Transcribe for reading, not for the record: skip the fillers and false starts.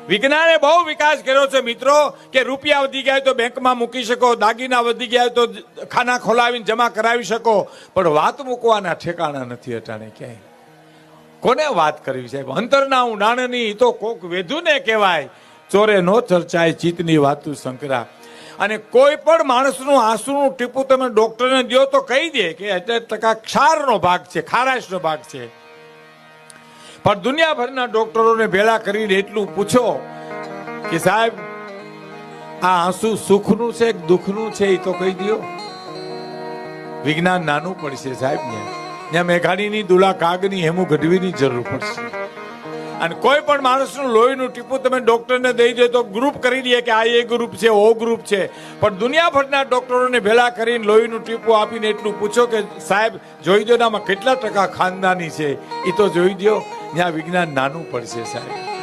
વિજ્ઞાને બહુ વિકાસ કર્યો છે મિત્રો, કે રૂપિયા વધી ગયા તો બેંકમાં મૂકી શકો, દાગીના વધી ગયા તો ખાના ખોલાવીને જમા કરાવી શકો, પણ વાત મૂકવાના ઠેકાણા નથી અટાણે ક્યાંય. કોને વાત કરવી સાહેબ? અંતરના ઊંડાણની તો કોક વેધુને કહેવાય. ચોરે નો ચર્ચાય ચિત્તની વાતું સંકરા. અને કોઈ પણ માણસનું આંસુનું ટીપું તમે ડોક્ટરને દો તો કહી દે કે 8% ક્ષારનો ભાગ છે, ખારાશનો ભાગ છે. પણ દુનિયાભરના ડોક્ટરોને ભેળા કરીને એટલું પૂછો કે સાહેબ આ આંસુ સુખનું છે કે દુઃખનું છે, એ તો કહી દો. વિજ્ઞાન નાનું પડશે સાહેબ. ત્યાં મેઘાણીની દુલા કાગની હેમુ ગઢવીની જરૂર પડશે. અને કોઈ પણ માણસનું લોહીનું ટીપું તમે ડોક્ટરને દઈ દે તો ગ્રુપ કરી દે કે આ એ ગ્રુપ છે, ઓ ગ્રુપ છે. પણ દુનિયાભરના ડોક્ટરોને ભેળા કરીને લોહીનું ટીપું આપીને એટલું પૂછો કે સાહેબ જોઈ દો ને આમાં કેટલા ટકા ખાનદાની છે, એ તો જોઈ દો. ત્યાં વિજ્ઞાન નાનું પડશે સાહેબ.